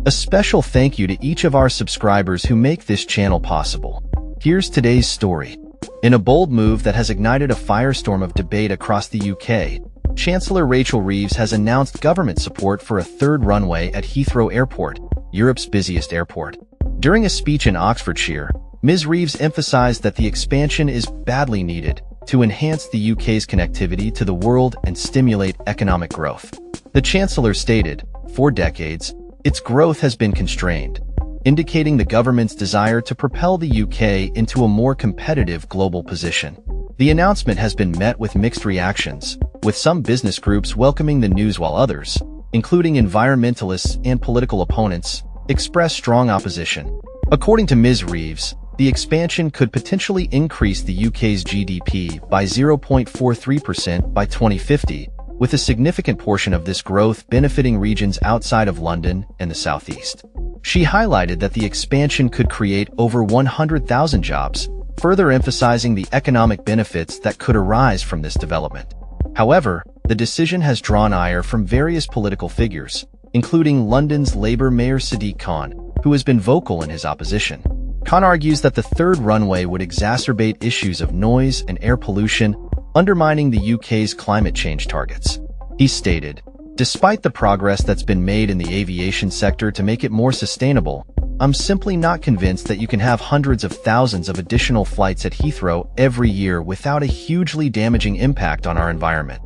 A special thank you to each of our subscribers who make this channel possible. Here's today's story. In a bold move that has ignited a firestorm of debate across the UK, Chancellor Rachel Reeves has announced government support for a third runway at Heathrow Airport, Europe's busiest airport. During a speech in Oxfordshire, Ms. Reeves emphasized that the expansion is badly needed to enhance the UK's connectivity to the world and stimulate economic growth. The Chancellor stated, "For decades, its growth has been constrained," indicating the government's desire to propel the UK into a more competitive global position. The announcement has been met with mixed reactions, with some business groups welcoming the news while others, including environmentalists and political opponents, expressed strong opposition. According to Ms. Reeves, the expansion could potentially increase the UK's GDP by 0.43% by 2050, with a significant portion of this growth benefiting regions outside of London and the southeast. She highlighted that the expansion could create over 100,000 jobs, further emphasizing the economic benefits that could arise from this development. However, the decision has drawn ire from various political figures, including London's Labour Mayor Sadiq Khan, who has been vocal in his opposition. Khan argues that the third runway would exacerbate issues of noise and air pollution, undermining the UK's climate change targets. He stated, "Despite the progress that's been made in the aviation sector to make it more sustainable, I'm simply not convinced that you can have hundreds of thousands of additional flights at Heathrow every year without a hugely damaging impact on our environment."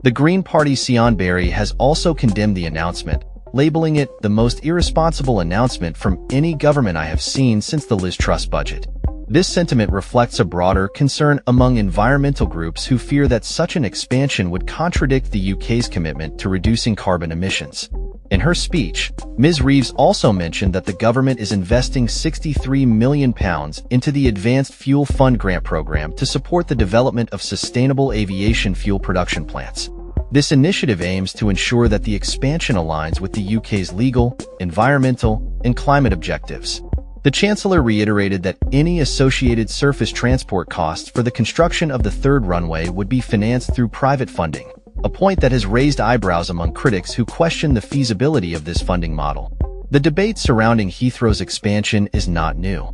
The Green Party's Sion Berry has also condemned the announcement, labeling it the most irresponsible announcement from any government I have seen since the Liz Truss budget. This sentiment reflects a broader concern among environmental groups who fear that such an expansion would contradict the UK's commitment to reducing carbon emissions. In her speech, Ms. Reeves also mentioned that the government is investing £63 million into the Advanced Fuel Fund grant program to support the development of sustainable aviation fuel production plants. This initiative aims to ensure that the expansion aligns with the UK's legal, environmental, and climate objectives. The Chancellor reiterated that any associated surface transport costs for the construction of the third runway would be financed through private funding, a point that has raised eyebrows among critics who question the feasibility of this funding model. The debate surrounding Heathrow's expansion is not new.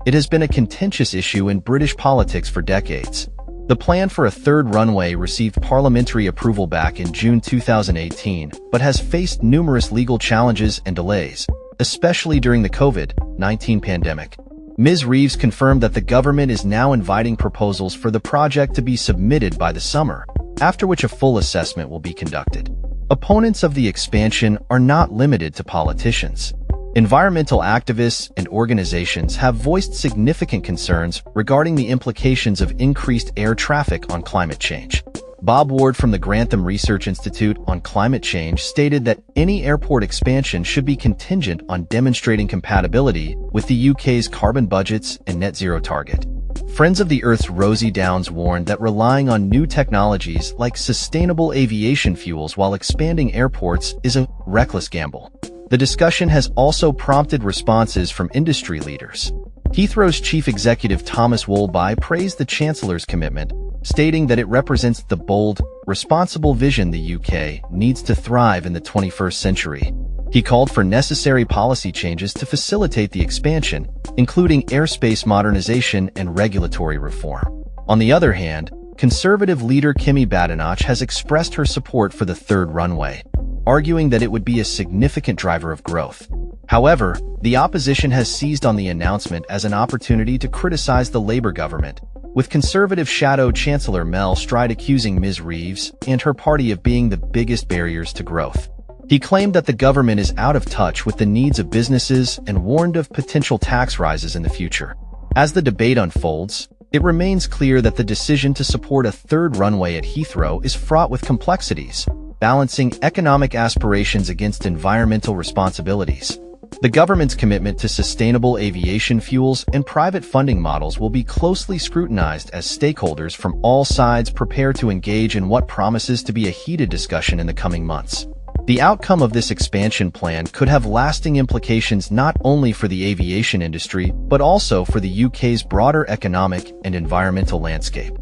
It has been a contentious issue in British politics for decades. The plan for a third runway received parliamentary approval back in June 2018, but has faced numerous legal challenges and delays, especially during the COVID-19 pandemic. Ms. Reeves confirmed that the government is now inviting proposals for the project to be submitted by the summer, after which a full assessment will be conducted. Opponents of the expansion are not limited to politicians. Environmental activists and organizations have voiced significant concerns regarding the implications of increased air traffic on climate change. Bob Ward from the Grantham Research Institute on Climate Change stated that any airport expansion should be contingent on demonstrating compatibility with the UK's carbon budgets and net zero target. Friends of the Earth's Rosie Downs warned that relying on new technologies like sustainable aviation fuels while expanding airports is a reckless gamble. The discussion has also prompted responses from industry leaders. Heathrow's chief executive Thomas Wolby praised the Chancellor's commitment, stating that it represents the bold, responsible vision the UK needs to thrive in the 21st century. He called for necessary policy changes to facilitate the expansion, including airspace modernization and regulatory reform. On the other hand, Conservative leader Kemi Badenoch has expressed her support for the third runway, arguing that it would be a significant driver of growth. However, the opposition has seized on the announcement as an opportunity to criticize the Labour government, with Conservative Shadow Chancellor Mel Stride accusing Ms. Reeves and her party of being the biggest barriers to growth. He claimed that the government is out of touch with the needs of businesses and warned of potential tax rises in the future. As the debate unfolds, it remains clear that the decision to support a third runway at Heathrow is fraught with complexities, balancing economic aspirations against environmental responsibilities. The government's commitment to sustainable aviation fuels and private funding models will be closely scrutinized as stakeholders from all sides prepare to engage in what promises to be a heated discussion in the coming months. The outcome of this expansion plan could have lasting implications not only for the aviation industry, but also for the UK's broader economic and environmental landscape.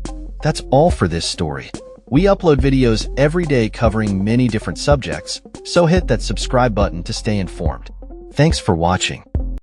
That's all for this story. We upload videos every day covering many different subjects, so hit that subscribe button to stay informed. Thanks for watching.